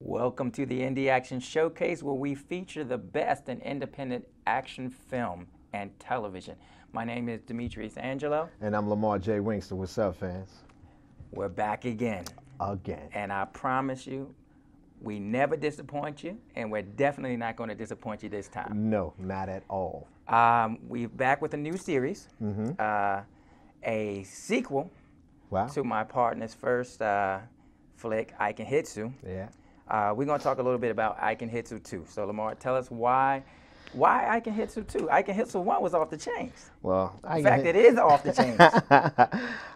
Welcome to the Indie Action Showcase, where we feature the best in independent action film and television. My name is Demetrius Angelo. And I'm Lamar J. Wingster. What's up, fans? We're back again. Again. And I promise you, we never disappoint you, and we're definitely not going to disappoint you this time. No, not at all. We're back with a new series, a sequel to my partner's first flick, Ikenhisu. Yeah. We're going to talk a little bit about Ikenhisu 2. So, Lamar, tell us why Ikenhisu 2? Ikenhisu 1 was off the chains. Well, in fact, it is off the chains.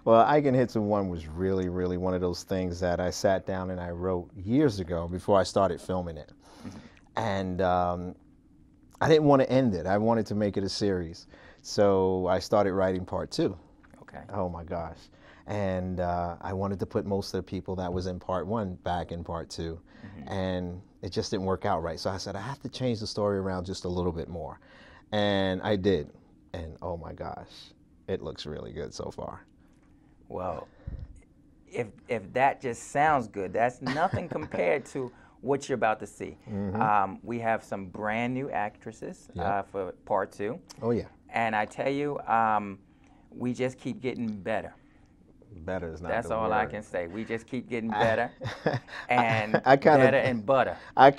Well, Ikenhisu 1 was really, really one of those things that I sat down and I wrote years ago before I started filming it. And I didn't want to end it. I wanted to make it a series. So I started writing part 2. Okay. Oh, my gosh. And I wanted to put most of the people that was in part 1 back in part 2. And it just didn't work out right. So I said, I have to change the story around just a little bit more. And I did. And oh my gosh, it looks really good so far. Well, if that just sounds good, that's nothing compared to what you're about to see. We have some brand new actresses for part 2. Oh yeah. And I tell you, we just keep getting better. Better is not That's the all word. I can say. We just keep getting better and better and butter. I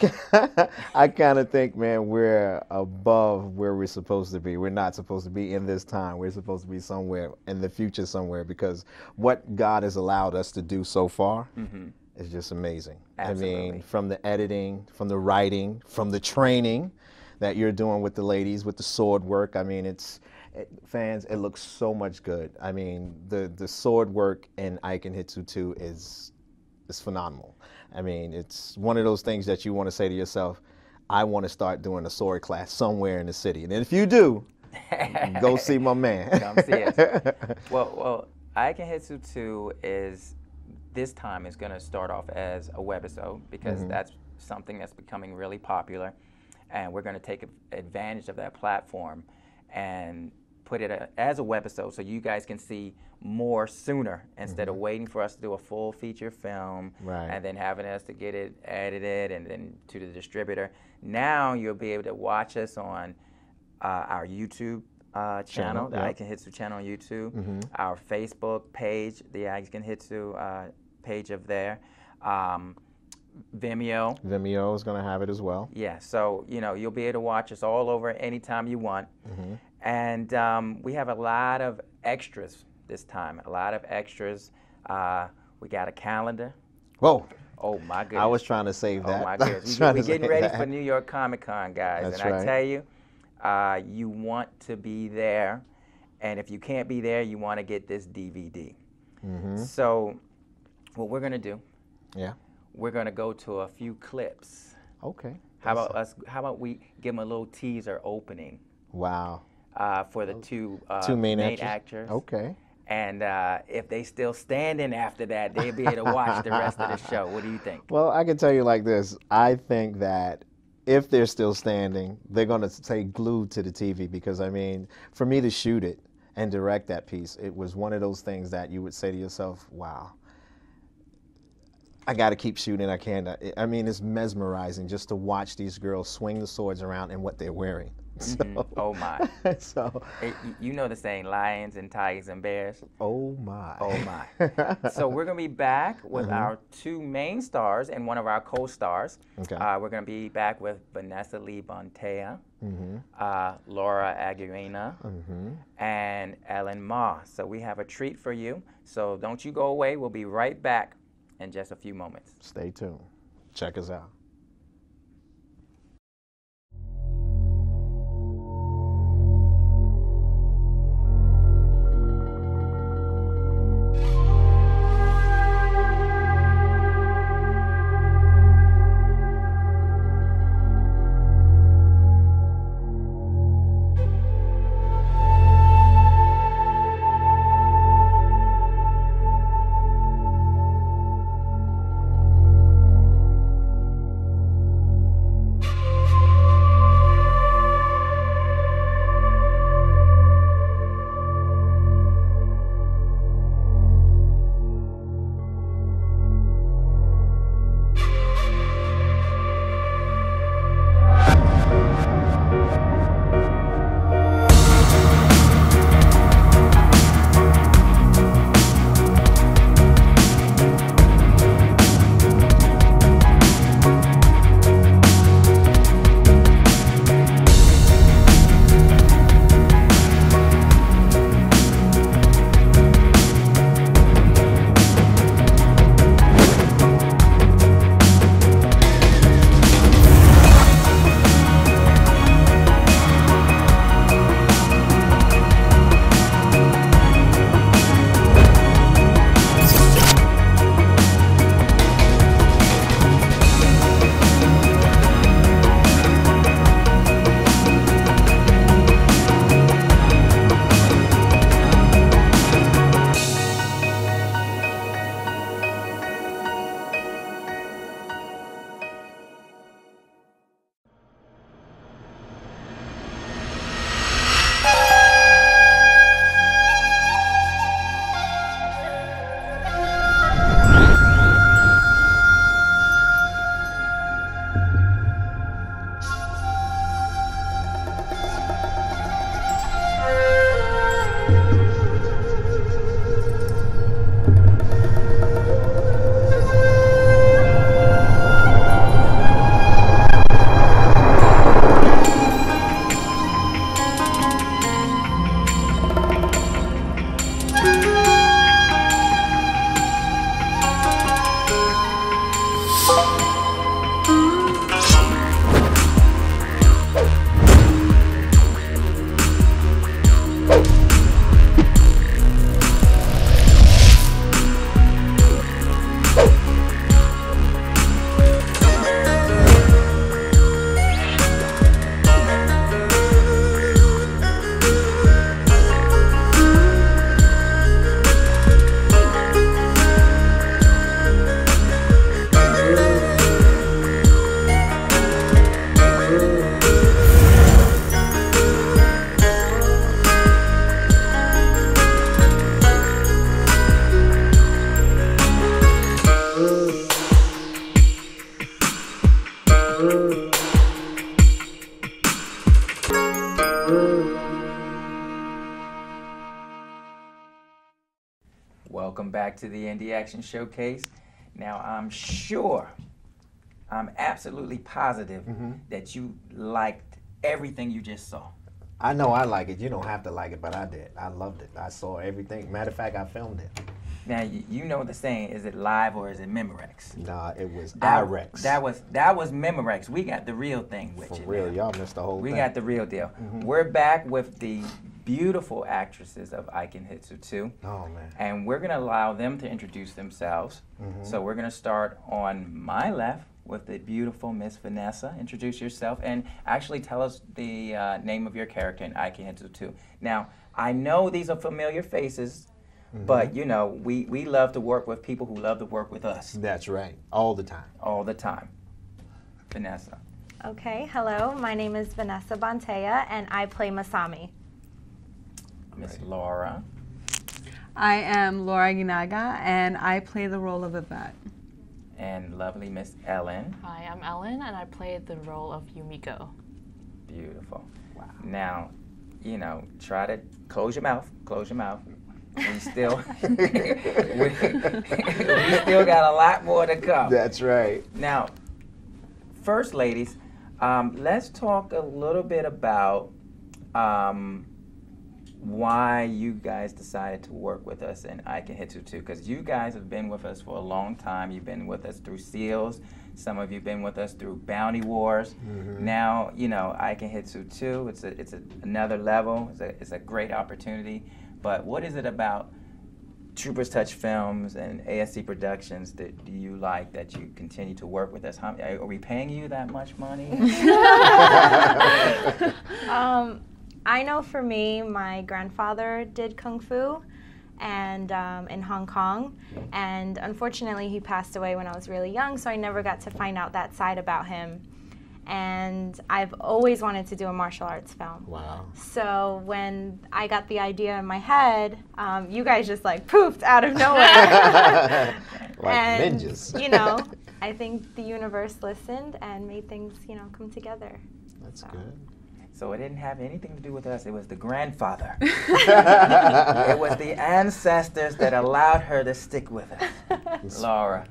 kind of think, man, we're above where we're supposed to be. We're not supposed to be in this time. We're supposed to be somewhere in the future somewhere, because what God has allowed us to do so far is just amazing. Absolutely. I mean, from the editing, from the writing, from the training that you're doing with the ladies, with the sword work. I mean, fans, it looks so much good. I mean, the sword work in Ikenhisu 2 is phenomenal. I mean, it's one of those things that you want to say to yourself, I want to start doing a sword class somewhere in the city. And if you do, go see my man. Come see us. Well, Ikenhisu 2 this time is going to start off as a webisode, because that's something that's becoming really popular. And we're going to take advantage of that platform and put it as a webisode, so you guys can see more sooner, instead of waiting for us to do a full feature film and then having us to get it edited and then to the distributor. Now you'll be able to watch us on our YouTube channel, the Ikenhisu channel on YouTube, our Facebook page, the Ikenhisu page of there. Vimeo. Vimeo is going to have it as well. Yeah, so you'll be able to watch us all over anytime you want. And we have a lot of extras this time. A lot of extras. We got a calendar. Whoa. Oh my goodness. I was trying to save that. Oh my goodness. We're getting ready for New York Comic Con, guys. That's and right. I tell you, you want to be there. And if you can't be there, you want to get this DVD. So what we're going to do, we're going to go to a few clips. Okay. How about we give them a little teaser opening? Wow. For the two main actors. Okay. And if they still standing after that, they'll be able to watch the rest of the show. What do you think? Well, I can tell you like this. I think that if they're still standing, they're going to stay glued to the TV, because, I mean, for me to shoot it and direct that piece, it was one of those things that you would say to yourself, wow, I got to keep shooting. I can't. I mean, it's mesmerizing just to watch these girls swing the swords around and what they're wearing. So, oh my. So you know the saying, lions and tigers and bears. Oh my. Oh my. So we're going to be back with our 2 main stars and one of our co-stars. Okay. We're going to be back with Vanessa Lee Bontea, Laura Aguinaga, and Ellen Mah. So we have a treat for you. So don't you go away. We'll be right back in just a few moments. Stay tuned. Check us out. Welcome back to the Indie Action Showcase. Now, I'm absolutely positive that you liked everything you just saw. I know I like it. You don't have to like it, but I did. I loved it. I saw everything. Matter of fact, I filmed it. Now, you know the saying, is it live or is it Memorex? Nah, it was IREX. That was Memorex. We got the real thing with you. For real, y'all missed the whole thing. We got the real deal. We're back with the beautiful actresses of Ikenhisu 2. Oh, man. And we're going to allow them to introduce themselves. So we're going to start on my left with the beautiful Miss Vanessa. Introduce yourself and actually tell us the name of your character in Ikenhisu 2. Now, I know these are familiar faces, but you know, we love to work with people who love to work with us. That's right. All the time. All the time. Vanessa. Okay, hello. My name is Vanessa Bontea, and I play Masami. Miss Laura. I am Laura Aguinaga, and I play the role of Yvette. And lovely Miss Ellen. Hi, I'm Ellen, and I played the role of Yumiko. Beautiful. Wow. Now, you know, try to close your mouth. Close your mouth. We still, we still got a lot more to come. That's right. Now, first, ladies, let's talk a little bit about why you guys decided to work with us in Ikenhisu 2, because you guys have been with us for a long time. You've been with us through SEALs. Some of you have been with us through Bounty Wars. Now, you know, Ikenhisu 2, it's another level. It's a great opportunity. But what is it about Troopers Touch Films and ASC Productions that do you like that you continue to work with us? Are we paying you that much money? I know for me, my grandfather did Kung Fu and in Hong Kong, and unfortunately he passed away when I was really young, so I never got to find out that side about him. And I've always wanted to do a martial arts film. Wow. So when I got the idea in my head, you guys just like poofed out of nowhere. Like and, ninjas. You know, I think the universe listened and made things, you know, come together. That's good. So it didn't have anything to do with us. It was the grandfather. It was the ancestors that allowed her to stick with us. Laura.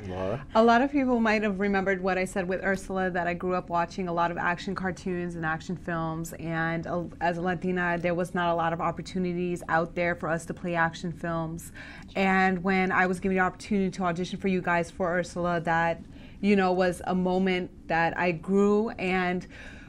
A lot of people might have remembered what I said with Ursula, that I grew up watching a lot of action cartoons and action films, and as a Latina, there was not a lot of opportunities out there for us to play action films. And when I was given the opportunity to audition for you guys for Ursula, that, you know, was a moment that I grew. And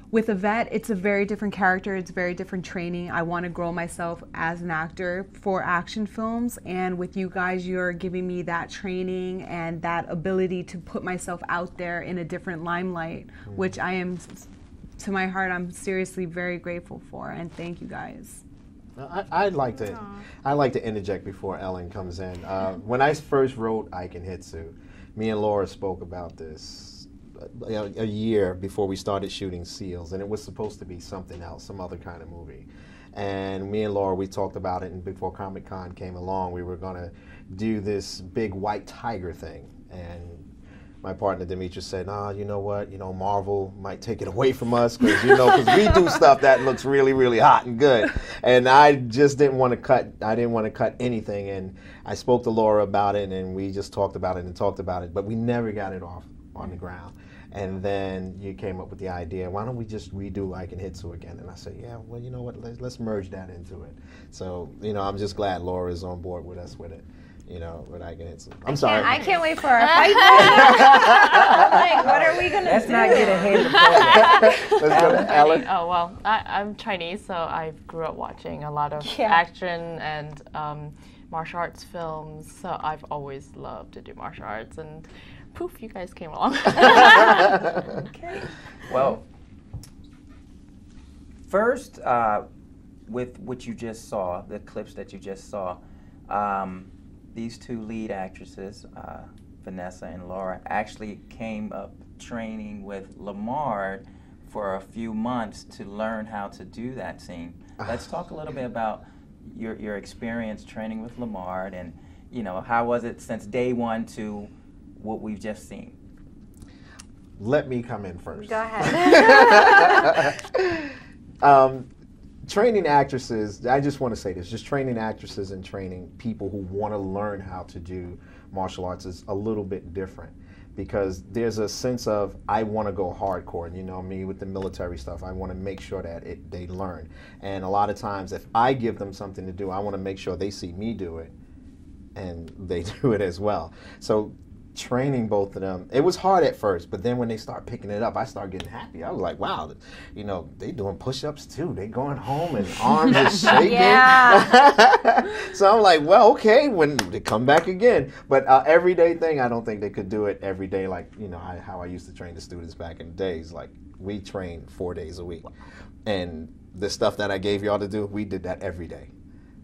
with Yvette, it's a very different character, it's very different training. I want to grow myself as an actor for action films, and with you guys, you're giving me that training and that ability to put myself out there in a different limelight, which I am, to my heart, I'm seriously very grateful for, and thank you guys. I'd like to interject before Ellen comes in. When I first wrote Ikenhisu, me and Laura spoke about this a year before we started shooting SEALs, and it was supposed to be something else, some other kind of movie. And me and Laura, we talked about it, and before Comic-Con came along, we were going to do this big white tiger thing. And my partner Demetrius said, nah, you know what, you know, Marvel might take it away from us, because, you know, because we do stuff that looks really, really hot and good. And I just didn't want to cut anything. And I spoke to Laura about it, and we just talked about it, but we never got it off on the ground. And then you came up with the idea, why don't we just redo Ikenhisu again? And I said, yeah, well, you know what, let's merge that into it. So, you know, I'm just glad Laura is on board with us with it, you know, with Ikenhisu. I'm sorry. I can't wait for our fight. Like, what are we going to do? Let's not get ahead of the program. Let's go to Ellen. Oh, well, I'm Chinese, so I grew up watching a lot of action and martial arts films, so I've always loved to do martial arts, and poof, you guys came along. Okay. Well, first, with what you just saw, the clips that you just saw, these two lead actresses, Vanessa and Laura, actually came up training with Lamar for a few months to learn how to do that scene. Let's talk a little bit about your experience training with Lamar, and, you know, how was it since day one to what we've just seen? let me come in first. Go ahead. Training actresses, I just want to say this, just training actresses and training people who want to learn how to do martial arts is a little bit different, because there's a sense of, I want to go hardcore, and you know me with the military stuff, I want to make sure that they learn. And a lot of times if I give them something to do, I want to make sure they see me do it and they do it as well. So training both of them, it was hard at first, but then when they start picking it up, I start getting happy. I was like, wow, you know, they doing push-ups too. They going home and arms are shaking. Yeah. So I'm like, well, okay, when they come back again. But everyday thing, I don't think they could do it every day like, you know, how I used to train the students back in the days. Like, we trained 4 days a week. And the stuff that I gave y'all to do, we did that every day.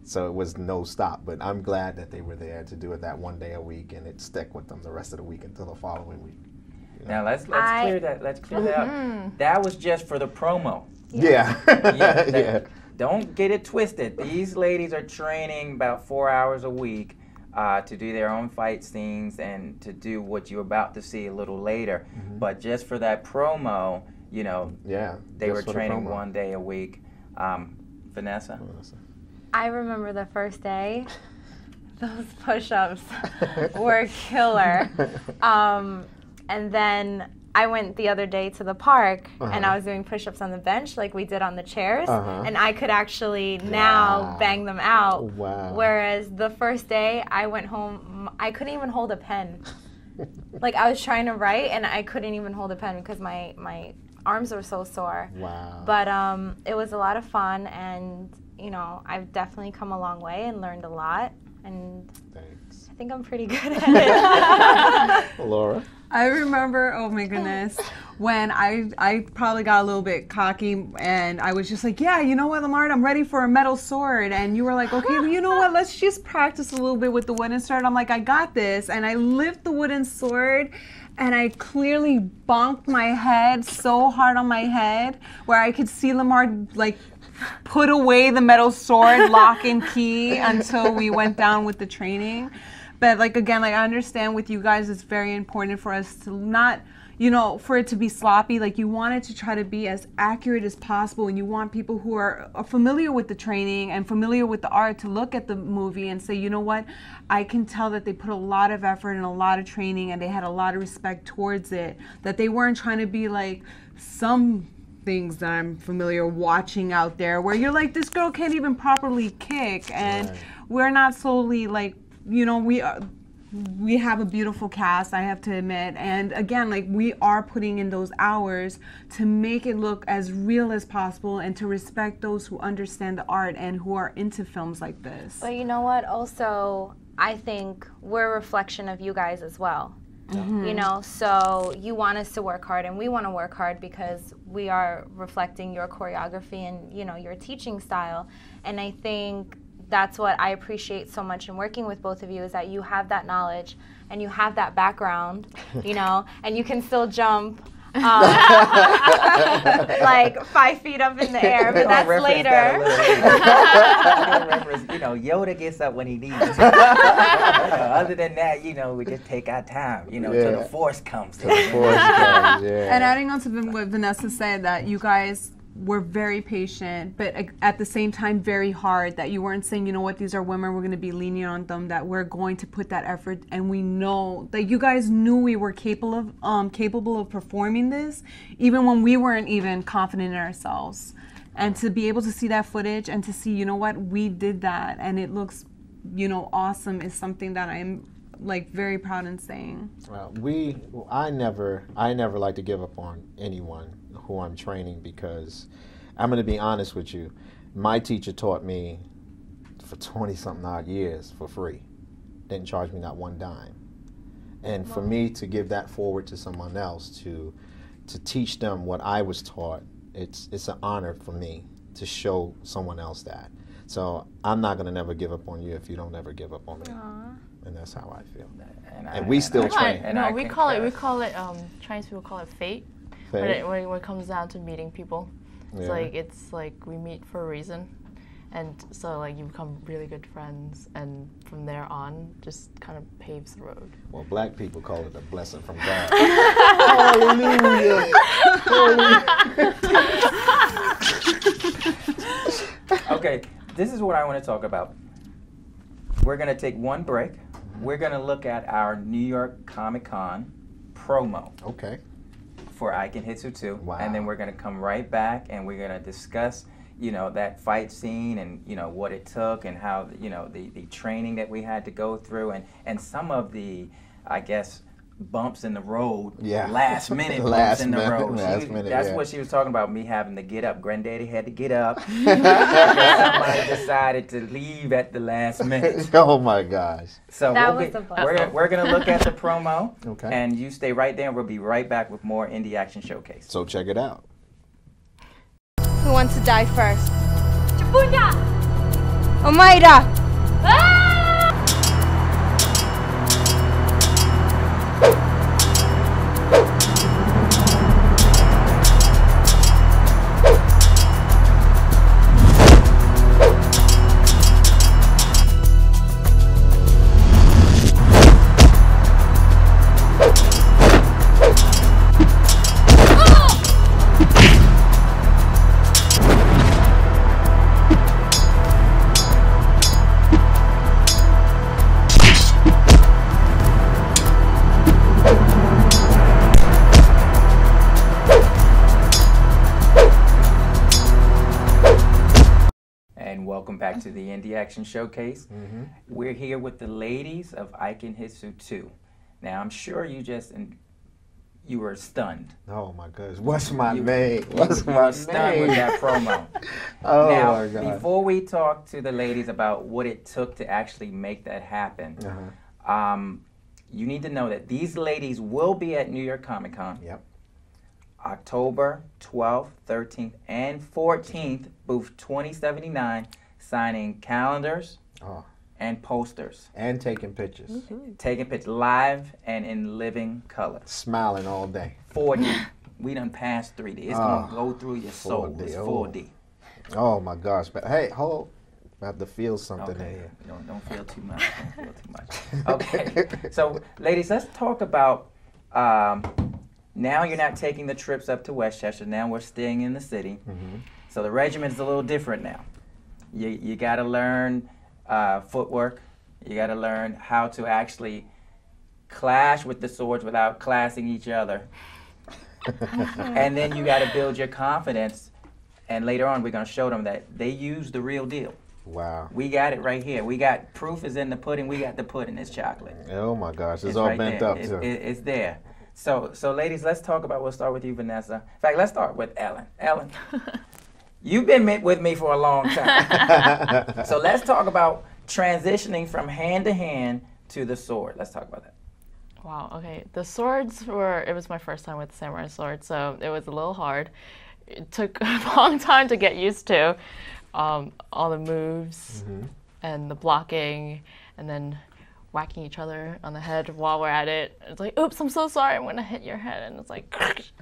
So it was no stop, but I'm glad that they were there to do it that 1 day a week, and it stuck with them the rest of the week until the following week. You know? Now let's clear that. Let's clear that up. That was just for the promo. Yeah. Yeah. Don't get it twisted. These ladies are training about 4 hours a week to do their own fight scenes and to do what you're about to see a little later. But just for that promo, you know, they were training 1 day a week. Vanessa? I remember the first day, those push-ups were killer. And then I went the other day to the park and I was doing push-ups on the bench like we did on the chairs, and I could actually now bang them out. Whereas the first day I went home, I couldn't even hold a pen. Like, I was trying to write and I couldn't even hold a pen because my arms were so sore. But it was a lot of fun, and you know, I've definitely come a long way and learned a lot, and Thanks. I think I'm pretty good at it. Laura? I remember, oh my goodness, when I probably got a little bit cocky and I was just like, yeah, you know what, Lamar, I'm ready for a metal sword. And you were like, okay, well, you know what, let's just practice a little bit with the wooden sword. I'm like, I got this. And I lift the wooden sword and I clearly bonked my head so hard on my head where I could see Lamar like put away the metal sword, lock and key, until we went down with the training. But like, again, like, I understand with you guys, it's very important for us to not, you know, for it to be sloppy. Like, you want it to try to be as accurate as possible, and you want people who are familiar with the training and familiar with the art to look at the movie and say, you know what, I can tell that they put a lot of effort and a lot of training and they had a lot of respect towards it, that they weren't trying to be like some things that I'm familiar watching out there where you're like, this girl can't even properly kick, and we're not solely like, you know, we have a beautiful cast, I have to admit, and again, like, we are putting in those hours to make it look as real as possible and to respect those who understand the art and who are into films like this. But you know what, also, I think we're a reflection of you guys as well. You know, so you want us to work hard, and we want to work hard because we are reflecting your choreography and, you know, your teaching style. And I think that's what I appreciate so much in working with both of you, is that you have that knowledge and you have that background, you know, and you can still jump like 5 feet up in the air, but that's later. You know, Yoda gets up when he needs to. Other than that, you know, we just take our time, you know, till the force comes. And adding on to what Vanessa said, that you guys were very patient, but at the same time very hard, that you weren't saying, you know what, these are women, we're going to be lenient on them, that we're going to put that effort, and we know that you guys knew we were capable of performing this, even when we weren't even confident in ourselves. And to be able to see that footage and to see, you know what, we did that and it looks, you know, awesome, is something that I'm like very proud in saying. Well, I never like to give up on anyone who I'm training, because I'm going to be honest with you, my teacher taught me for 20-something odd years for free. Didn't charge me not one dime. And for me to give that forward to someone else, to teach them what I was taught, it's an honor for me to show someone else that. So I'm not going to never give up on you if you don't ever give up on me. And that's how I feel. And we still train. No, we call it Chinese people call it fate. When it comes down to meeting people, it's like we meet for a reason, and so like you become really good friends, and from there on, just kind of paves the road. Well, black people call it a blessing from God. Hallelujah. Okay, this is what I want to talk about. We're going to take one break. We're going to look at our New York Comic Con promo. Okay. For Ikenhisu 2. Wow. And then we're going to come right back and we're going to discuss, you know, that fight scene and, you know, what it took and how, you know, the training that we had to go through and some of the, I guess, bumps in the road, last minute bumps in the road. That's what she was talking about, me having to get up. Granddaddy had to get up. Somebody decided to leave at the last minute. Oh my gosh. So we're going to look at the promo, and you stay right there and we'll be right back with more Indie Action Showcase. So check it out. Who wants to die first? Chipunya! Omaira! Ah! Back to the Indie Action Showcase. We're here with the ladies of Ikenhisu 2. Now, I'm sure you were stunned. Oh my gosh, what's my name? What's my name? Stunned with that promo. Oh now, my God. Before we talk to the ladies about what it took to actually make that happen, you need to know that these ladies will be at New York Comic Con. Yep. October 12th, 13th, and 14th, booth 2079. Signing calendars and posters. And taking pictures. Taking pictures live and in living color. Smiling all day. 4D. We done passed 3D. It's going to go through your soul. 4D. It's 4D. Oh my gosh. But hey, hold. I have to feel something in here. Don't feel too much. Don't feel too much. Okay. So, ladies, let's talk about now you're not taking the trips up to Westchester. Now we're staying in the city. So the regiment is a little different now. You got to learn footwork. You got to learn how to actually clash with the swords without clashing each other. And then you got to build your confidence. And later on, we're going to show them that they use the real deal. Wow. We got it right here. We got proof is in the pudding. We got the pudding. It's chocolate. Oh my gosh, it's all right bent there. up too. It's there. So ladies, let's talk about. We'll start with you, Vanessa. In fact, let's start with Ellen. Ellen. You've been with me for a long time. So let's talk about transitioning from hand to hand to the sword. Let's talk about that. Wow, okay. The swords it was my first time with the samurai sword, so it was a little hard. It took a long time to get used to all the moves and the blocking and then whacking each other on the head while we're at it. It's like, oops, I'm so sorry, I'm gonna hit your head. And it's like,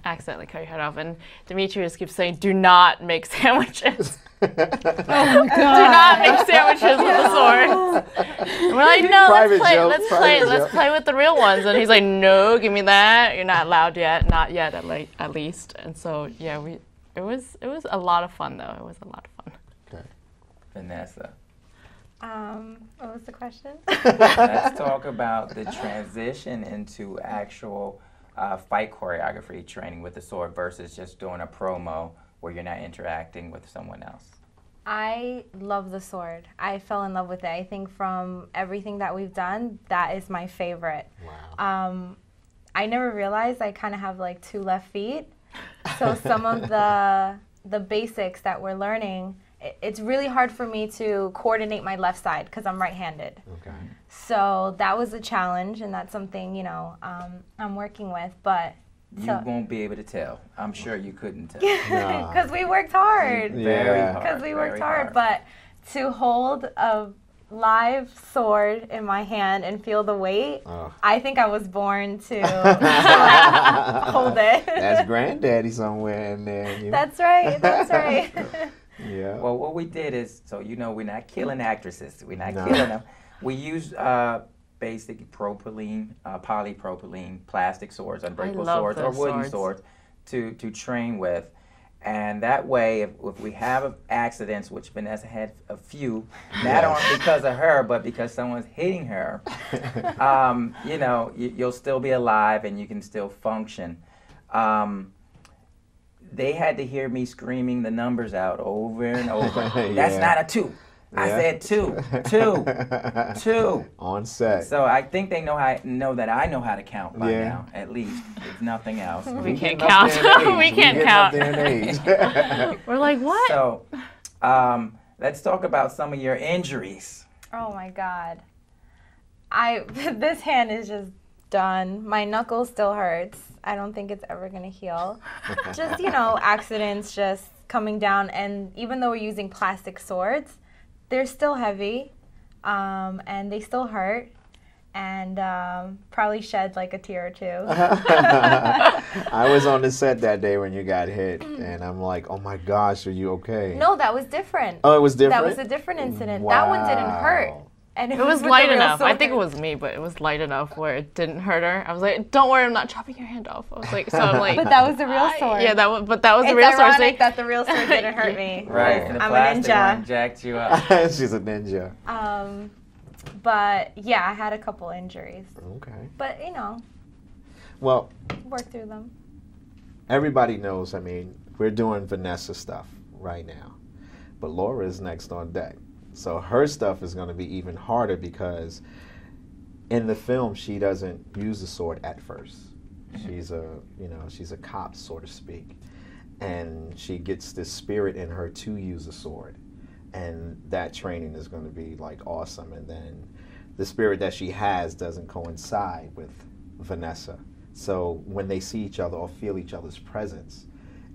accidentally cut your head off. And Demetrius keeps saying, do not make sandwiches. Oh my God. Do not make sandwiches with the swords. And we're like, no, let's play with the real ones. And he's like, no, give me that. You're not allowed yet, not yet at least. And so, yeah, it was a lot of fun though. It was a lot of fun. Okay. Vanessa. What was the question? Let's talk about the transition into actual fight choreography training with the sword versus just doing a promo where you're not interacting with someone else. I love the sword. I fell in love with it. I think from everything that we've done, that is my favorite. Wow. I never realized I kind of have like 2 left feet. So some of the basics that we're learning, it's really hard for me to coordinate my left side because I'm right-handed. Okay. So that was a challenge, and that's something, you know, I'm working with, but... You won't be able to tell. I'm sure you couldn't tell. Because we worked hard. Very hard. Because we worked hard. But to hold a live sword in my hand and feel the weight, I think I was born to like, hold it. That's granddaddy somewhere in there. You know? That's right. That's right. Yeah. Well, what we did is, so you know, we're not killing actresses. We're not killing them. We use basic propylene, polypropylene plastic swords, unbreakable love swords, or those wooden swords. to train with. And that way, if we have accidents, which Vanessa had a few, not only because of her, but because someone's hitting her, you know, you'll still be alive and you can still function. They had to hear me screaming the numbers out over and over. That's not a 2. I said 2. On set. So I think they know that I know how to count by now, at least, if nothing else. We can't count. We can't count. We're like, what? So let's talk about some of your injuries. Oh my God. This hand is just done. My knuckle still hurts. I don't think it's ever gonna heal. Just, you know, accidents just coming down, and even though we're using plastic swords, they're still heavy, and they still hurt, and probably shed like a tear or two. I was on the set that day when you got hit, and I'm like, oh my gosh, are you okay? No, that was different. Oh, it was different? That was a different incident. Wow. That one didn't hurt. And it was light enough. I think it was me, but it was light enough where it didn't hurt her. I was like, "Don't worry, I'm not chopping your hand off." I was like, so I'm like, but that was the real sword. Yeah, that was the real sword. It's ironic that the real sword didn't hurt me. Right, and the plastic one jacked you up. She's a ninja. But yeah, I had a couple injuries. Okay. But you know, well, work through them. Everybody knows. I mean, we're doing Vanessa stuff right now, but Laura is next on deck. So her stuff is going to be even harder because in the film she doesn't use the sword at first. She's a cop, so to speak, and she gets this spirit in her to use a sword, and that training is going to be like awesome. And then the spirit that she has doesn't coincide with Vanessa, so when they see each other or feel each other's presence,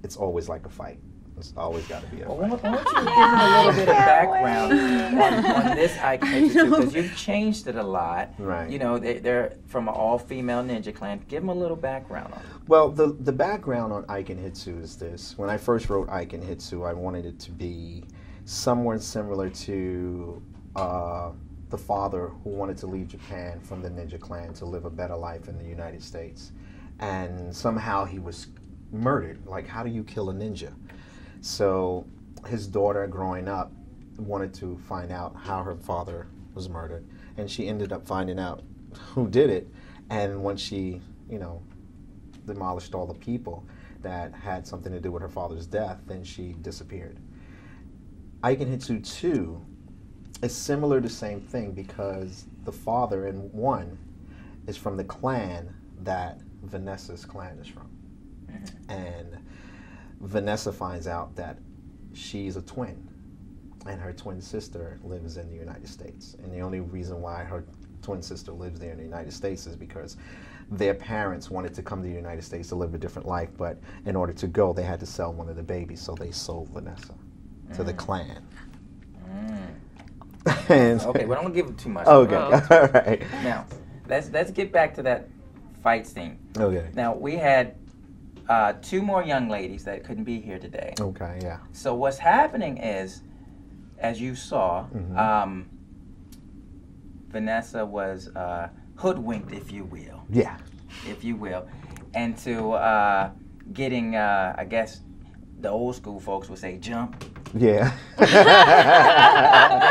it's always like a fight. It's always got to be a fight. Why don't you give them a little bit of background on this Ikenhisu, because you've changed it a lot. Right. You know, they're from an all-female ninja clan. Give them a little background on it. Well, the background on Ikenhisu is this. When I first wrote Ikenhisu, I wanted it to be somewhat similar to the father who wanted to leave Japan from the ninja clan to live a better life in the United States. And somehow he was murdered. Like, how do you kill a ninja? So his daughter, growing up, wanted to find out how her father was murdered, and she ended up finding out who did it. And when she, you know, demolished all the people that had something to do with her father's death, then she disappeared. Ikenhisu 2 is similar to the same thing because the father in 1 is from the clan that Vanessa's clan is from. And Vanessa finds out that she's a twin, and her twin sister lives in the United States. And the only reason why her twin sister lives there in the United States is because their parents wanted to come to the United States to live a different life, but in order to go, they had to sell one of the babies, so they sold Vanessa to the clan. And okay, well, don't give them too much. Okay, all right. Now, let's get back to that fight scene. Okay. Now, we had 2 more young ladies that couldn't be here today. Okay, yeah. So what's happening is, as you saw, Vanessa was hoodwinked, if you will. Yeah. If you will. Into getting, I guess, the old school folks would say jump. Yeah.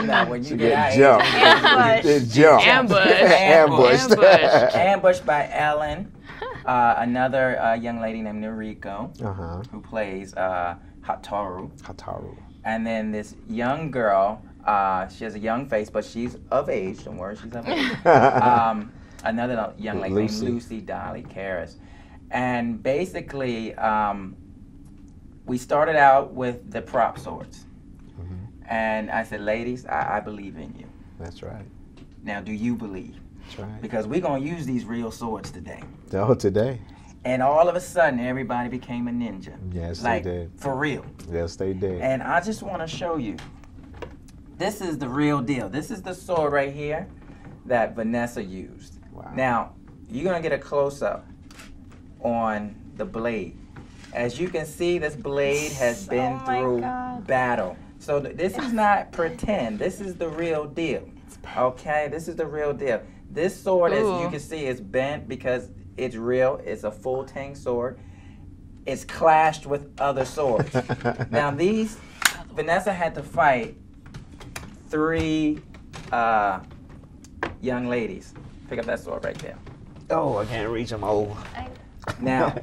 Now, when you get jump. Ambushed by Ellen. Another young lady named Noriko, who plays Hataru. And then this young girl, she has a young face, but she's of age. Don't worry, she's of age. Another young lady named Lucy Dolly Karras. And basically, we started out with the prop swords. And I said, ladies, I believe in you. That's right. Now, do you believe? That's right. Because we're going to use these real swords today. Oh, today. And all of a sudden, everybody became a ninja. Yes, like, they did. For real. Yes, they did. And I just want to show you. This is the real deal. This is the sword right here that Vanessa used. Wow. Now, you're going to get a close-up on the blade. As you can see, this blade has been through battle. So this is not pretend. This is the real deal. Okay? This is the real deal. This sword, as you can see, is bent because it's real. It's a full tang sword. It's clashed with other swords. Now these, Vanessa had to fight 3 young ladies. Pick up that sword right there. Oh, I can't reach them. Oh. Now,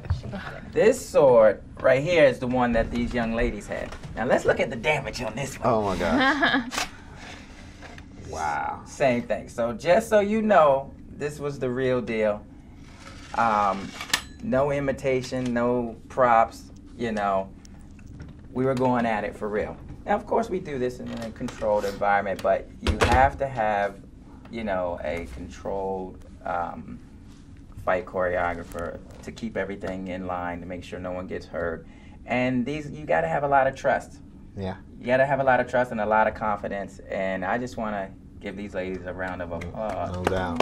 this sword right here is the one that these young ladies had. Now let's look at the damage on this one. Oh my gosh. Wow. Same thing. So just so you know, this was the real deal. No imitation, no props, you know. We were going at it for real. Now, of course, we do this in a controlled environment, but you have to have, you know, a controlled fight choreographer to keep everything in line, to make sure no one gets hurt. And you got to have a lot of trust. Yeah. You got to have a lot of trust and a lot of confidence. And I just want to give these ladies a round of applause. No doubt.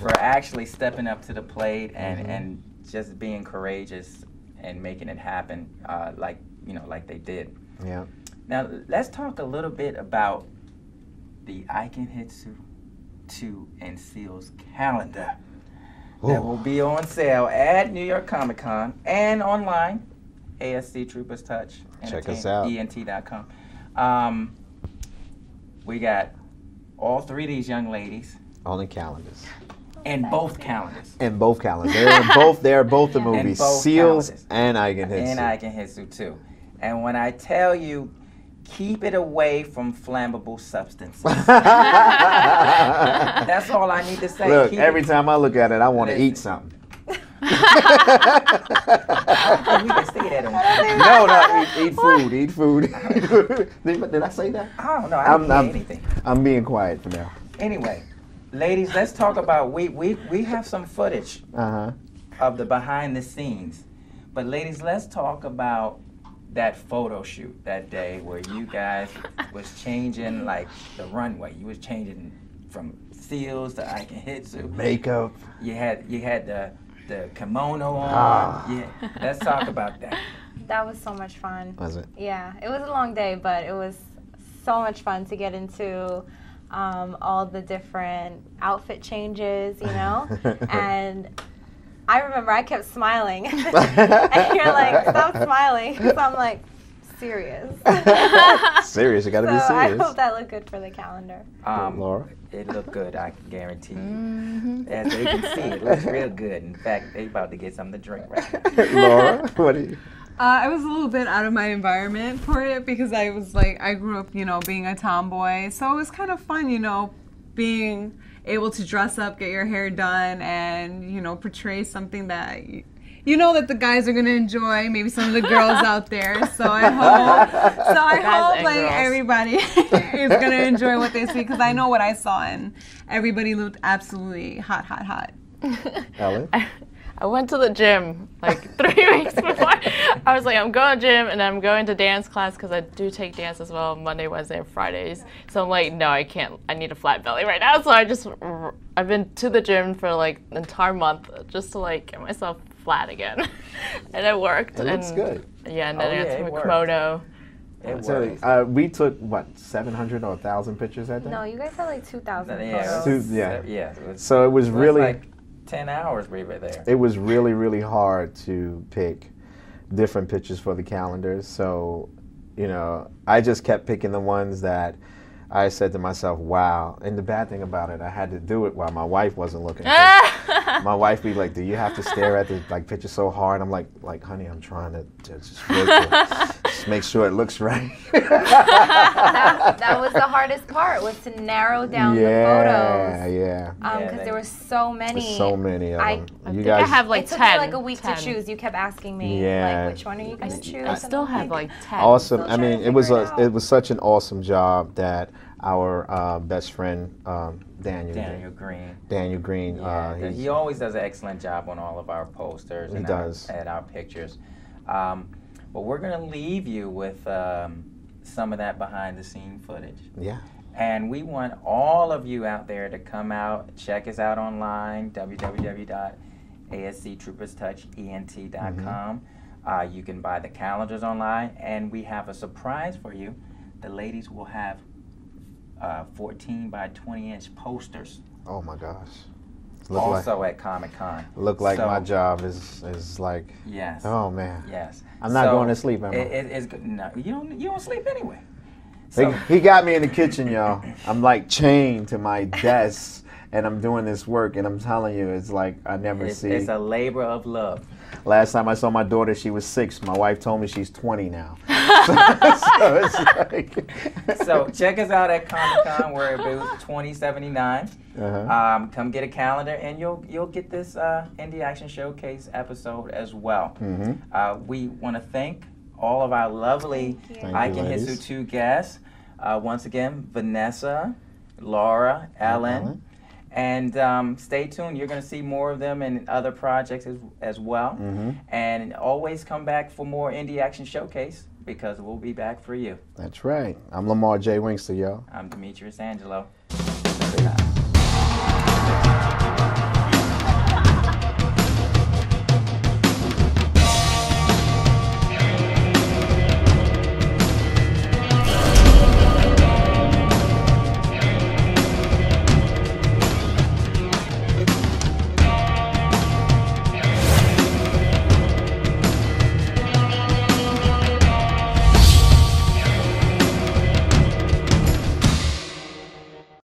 For actually stepping up to the plate and just being courageous and making it happen like they did. Yeah. Now let's talk a little bit about the Ikenhisu 2 and Seals calendar that will be on sale at New York Comic Con and online, ASC Troopers Touch. Check us out. ENT.com. We got all 3 of these young ladies. On the calendars. In both calendars. In both calendars. They're both the movies. Seals and Ikenhisu. And Ikenhisu 2. And when I tell you, keep it away from flammable substances. That's all I need to say. Look, every time I look at it, I want to eat something. We can say that on eat food. Eat food. Did I say that? I don't know. I didn't say anything. I'm being quiet for now. Anyway, ladies, let's talk about, we have some footage of the behind the scenes. But ladies, let's talk about that photo shoot that day where you guys was changing like the runway. You was changing from Seals to Ikenhisu. Makeup. You had the kimono on. Yeah. Let's talk about that. That was so much fun. Was it? Yeah, it was a long day, but it was so much fun to get into all the different outfit changes, you know? And I remember I kept smiling. And you're like, stop smiling. So I'm like, serious. Serious, you gotta be serious. I hope that looked good for the calendar. Laura? It looked good, I can guarantee you. As they can see, it looks real good. In fact, they about to get something to drink right now. Laura, what do you? I was a little bit out of my environment for it because I was like, I grew up, you know, being a tomboy. So it was kind of fun, you know, being able to dress up, get your hair done, and, you know, portray something that you know that the guys are gonna enjoy. Maybe some of the girls out there. So I hope like everybody is gonna enjoy what they see because I know what I saw and everybody looked absolutely hot, hot, hot. Ellen? I went to the gym like 3 weeks before. I was like, I'm going to gym and I'm going to dance class because I do take dance as well Monday, Wednesday, and Fridays. So I'm like, no, I can't. I need a flat belly right now. So I've been to the gym for like an entire month just to like get myself flat again. And it worked. It looks good. Yeah, and then I got to my kimono. We took, what, 700 or 1,000 pictures that day? No, you guys had like 2,000 Yeah. photos. So it was really like 10 hours we were there. It was really, really hard to pick different pictures for the calendars. So, you know, I just kept picking the ones that I said to myself, wow. And the bad thing about it, I had to do it while my wife wasn't looking. My wife be like, do you have to stare at the picture so hard? I'm like, honey, I'm trying to just make sure it looks right. That was the hardest part, was to narrow down the photos. Yeah. Because there were so many. There's so many of them. I think I have like 10. It took me like a week to choose. You kept asking me, like, which one are you going to choose? I still have like 10. Awesome. I mean, it was such an awesome job that our best friend Daniel Green. He always does an excellent job on all of our posters and our pictures. But we're going to leave you with some of that behind the scene footage. Yeah. And we want all of you out there to come out, check us out online, www.asctrooperstouchent.com. You can buy the calendars online, and we have a surprise for you. The ladies will have 14 by 20 inch posters. Oh my gosh. Also at Comic-Con. Look like my job is like. Yes. Oh man. Yes. I'm not going to sleep, am I? It's good. No, you don't sleep anyway. So, he got me in the kitchen, y'all. I'm like chained to my desk, and I'm doing this work, and I'm telling you, it's like I never see. It's a labor of love. Last time I saw my daughter, she was 6. My wife told me she's 20 now. So it's like so check us out at Comic-Con. We're at booth 2079. Come get a calendar, and you'll get this Indie Action Showcase episode as well. We want to thank all of our lovely Ikenhisu 2 guests. Once again, Vanessa, Laura, Ellen. And stay tuned. You're going to see more of them in other projects as well. And always come back for more Indie Action Showcase, because we'll be back for you. That's right. I'm Lamar J. Wingster, y'all. I'm Demetrius Angelo.